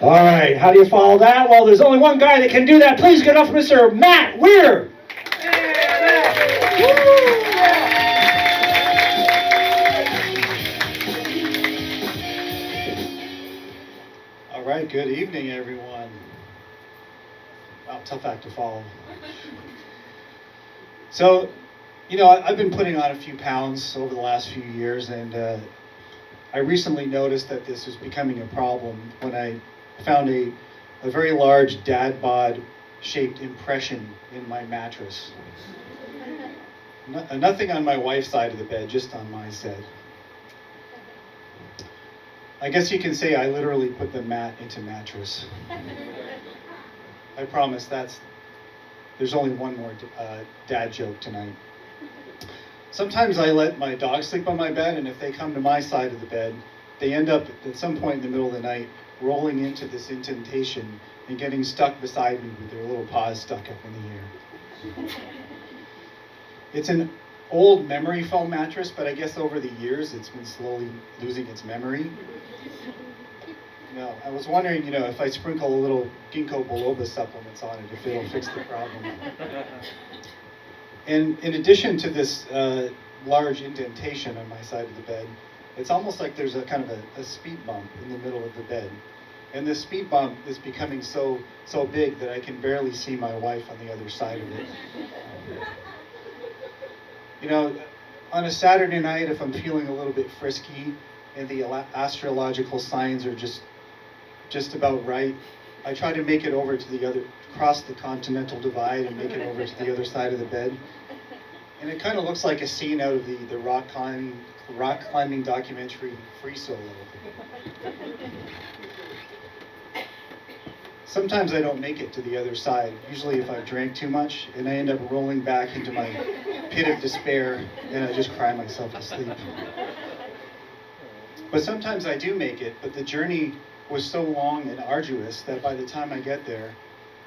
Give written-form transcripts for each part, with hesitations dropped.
All right, how do you follow that? Well, there's only one guy that can do that. Please get up for Mr. Matt Weir. All right, good evening, everyone. Wow, tough act to follow. So, I've been putting on a few pounds over the last few years, and I recently noticed that this was becoming a problem when I found a very large dad bod shaped impression in my mattress. Nothing on my wife's side of the bed, just on my side. I guess you can say I literally put the mat into mattress. I promise there's only one more dad joke tonight. Sometimes I let my dog sleep on my bed, and if they come to my side of the bed, they end up at some point in the middle of the night rolling into this indentation and getting stuck beside me with their little paws stuck up in the air. It's an old memory foam mattress, but I guess over the years it's been slowly losing its memory. I was wondering, if I sprinkle a little ginkgo biloba supplements on it, if it'll fix the problem. And in addition to this large indentation on my side of the bed, it's almost like there's a kind of a speed bump in the middle of the bed. And this speed bump is becoming so big that I can barely see my wife on the other side of it. On a Saturday night, if I'm feeling a little bit frisky and the astrological signs are just about right, I try to make it over to cross the continental divide and make it over to the other side of the bed. And it kind of looks like a scene out of the rock climbing documentary Free Solo. Sometimes I don't make it to the other side, usually if I've drank too much, and I end up rolling back into my pit of despair, and I just cry myself to sleep. But sometimes I do make it, but the journey was so long and arduous that by the time I get there,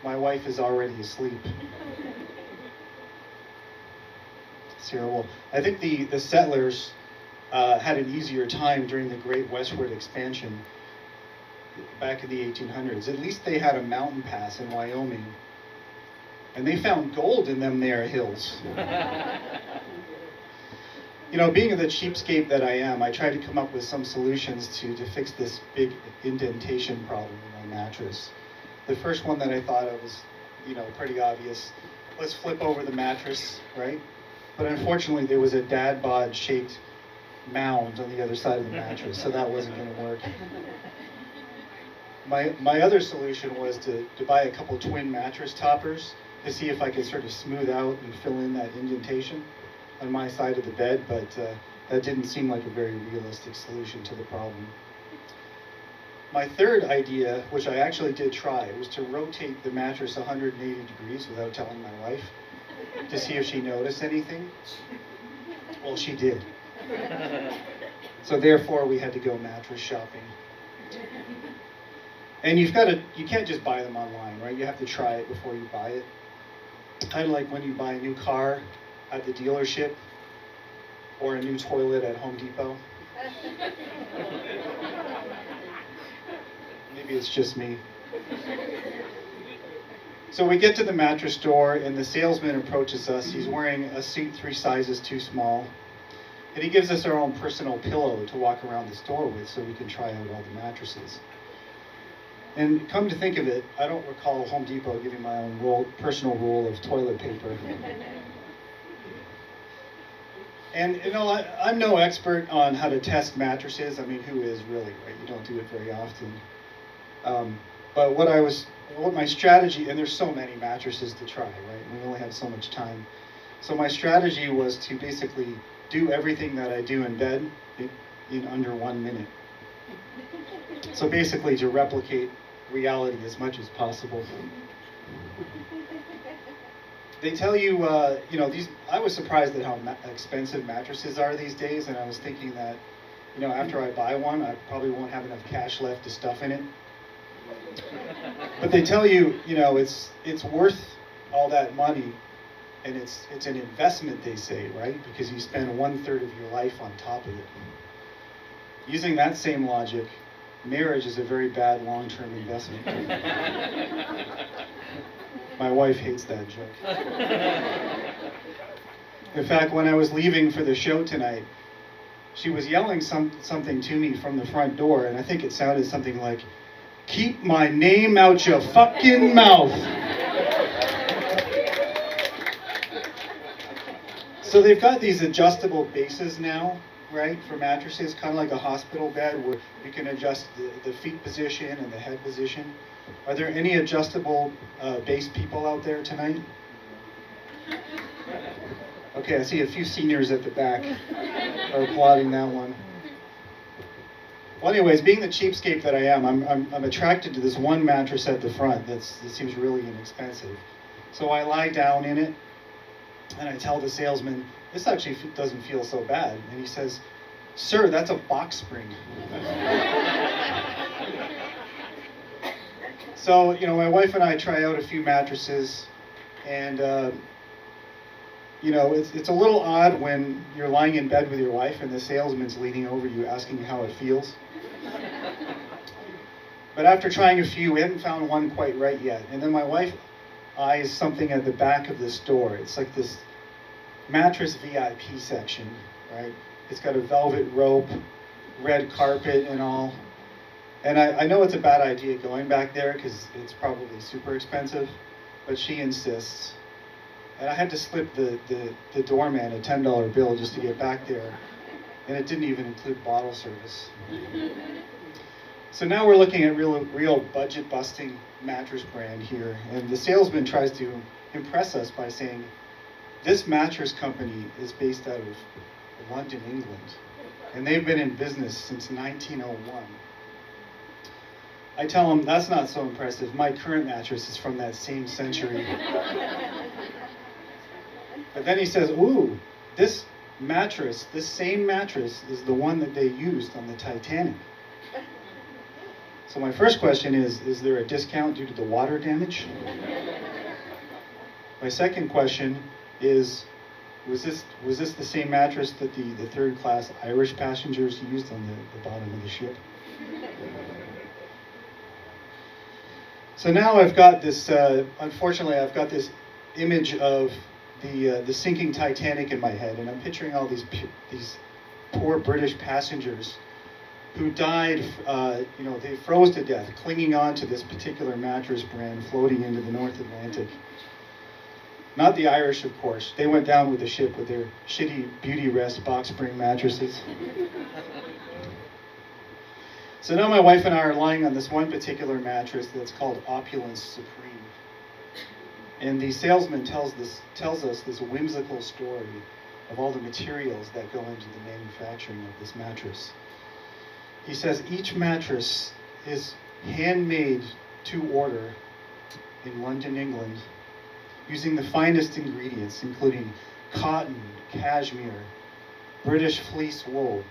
my wife is already asleep. Well, I think the settlers had an easier time during the Great Westward Expansion back in the 1800s. At least they had a mountain pass in Wyoming, and they found gold in them there hills. Being the cheapskate that I am, I tried to come up with some solutions to fix this big indentation problem in my mattress. The first one that I thought of was, pretty obvious. Let's flip over the mattress, right? But unfortunately, there was a dad bod shaped mound on the other side of the mattress, so that wasn't going to work. My other solution was to buy a couple twin mattress toppers to see if I could sort of smooth out and fill in that indentation on my side of the bed, but that didn't seem like a very realistic solution to the problem. My third idea, which I actually did try, was to rotate the mattress 180 degrees without telling my wife to see if she noticed anything. Well, she did. So therefore, we had to go mattress shopping. And you can't just buy them online, right? You have to try it before you buy it. Kind of like when you buy a new car at the dealership or a new toilet at Home Depot. Maybe it's just me. So we get to the mattress store, and the salesman approaches us. He's wearing a suit 3 sizes too small. And he gives us our own personal pillow to walk around the store with so we can try out all the mattresses. And come to think of it, I don't recall Home Depot giving my own personal roll of toilet paper. And I'm no expert on how to test mattresses. I mean, who is really, right? You don't do it very often. But what my strategy, and there's so many mattresses to try, right? We only have so much time. So my strategy was to basically do everything that I do in bed in under 1 minute. So basically to replicate reality as much as possible. They tell you, I was surprised at how expensive mattresses are these days, and I was thinking that, after I buy one, I probably won't have enough cash left to stuff in it. But they tell you, it's worth all that money, and it's an investment, they say, right? Because you spend 1/3 of your life on top of it. Using that same logic, marriage is a very bad long-term investment. My wife hates that joke. In fact, when I was leaving for the show tonight, she was yelling something to me from the front door, and I think it sounded something like, "Keep my name out your fucking mouth." So they've got these adjustable bases now, right, for mattresses, kind of like a hospital bed where you can adjust the feet position and the head position. Are there any adjustable base people out there tonight? Okay, I see a few seniors at the back are applauding that one. Well, anyways, being the cheapskate that I am, I'm attracted to this one mattress at the front that seems really inexpensive. So I lie down in it, and I tell the salesman, "This actually doesn't feel so bad." And he says, "Sir, that's a box spring." So, you know, my wife and I try out a few mattresses, and you know, it's a little odd when you're lying in bed with your wife and the salesman's leaning over you asking you how it feels. But after trying a few, we haven't found one quite right yet. And then my wife eyes something at the back of the store. It's like this mattress VIP section, right? It's got a velvet rope, red carpet and all. And I know it's a bad idea going back there because it's probably super expensive, but she insists. And I had to slip the doorman a $10 bill just to get back there. And it didn't even include bottle service. So now we're looking at real budget-busting mattress brand here. And the salesman tries to impress us by saying, "This mattress company is based out of London, England. And they've been in business since 1901. I tell him, "That's not so impressive. My current mattress is from that same century." But then he says, "Ooh, this same mattress is the one that they used on the Titanic." So my first question is there a discount due to the water damage? My second question is, was this the same mattress that the third-class Irish passengers used on the bottom of the ship? So now I've got this, unfortunately, I've got this image of the sinking Titanic in my head, and I'm picturing all these poor British passengers who died, you know, they froze to death, clinging on to this particular mattress brand floating into the North Atlantic. Not the Irish, of course. They went down with the ship with their shitty Beauty Rest box spring mattresses. So now my wife and I are lying on this one particular mattress that's called Opulence Supreme. And the salesman tells us this whimsical story of all the materials that go into the manufacturing of this mattress. He says each mattress is handmade to order in London, England, using the finest ingredients, including cotton, cashmere, British fleece wool,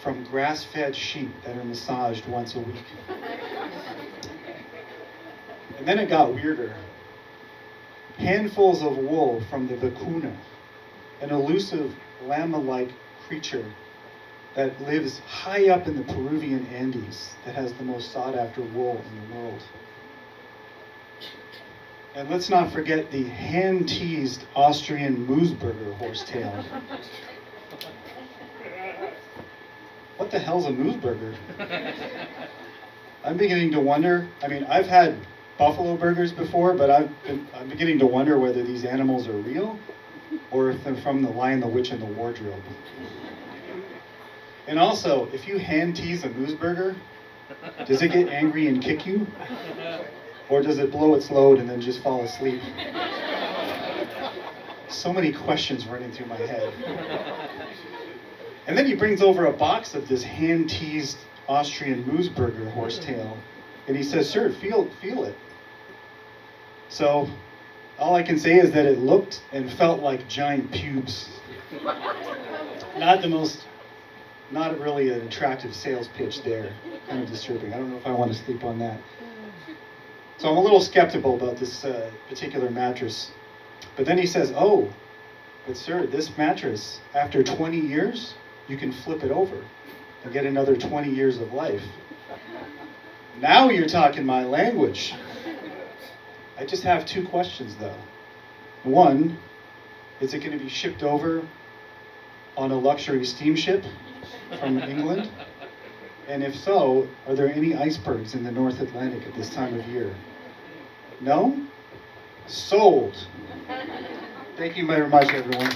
from grass-fed sheep that are massaged once a week. And then it got weirder. Handfuls of wool from the vacuna, an elusive llama-like creature that lives high up in the Peruvian Andes that has the most sought-after wool in the world. And let's not forget the hand-teased Austrian Moosburger horsetail. What the hell's a Moosburger? I'm beginning to wonder, I mean, I've had buffalo burgers before, but I'm beginning to wonder whether these animals are real or if they're from The Lion, the Witch, and the Wardrobe. And also, if you hand tease a Moosburger, does it get angry and kick you? Or does it blow its load and then just fall asleep? So many questions running through my head. And then he brings over a box of this hand-teased Austrian Moosburger horsetail, and he says, "Sir, feel it." So all I can say is that it looked and felt like giant pubes. Not really an attractive sales pitch there. Kind of disturbing. I don't know if I want to sleep on that. So I'm a little skeptical about this particular mattress. But then he says, "Oh, but sir, this mattress, after 20 years, you can flip it over and get another 20 years of life." Now you're talking my language. I just have two questions though. One, is it going to be shipped over on a luxury steamship from England? And if so, are there any icebergs in the North Atlantic at this time of year? No? Sold. Thank you very much, everyone.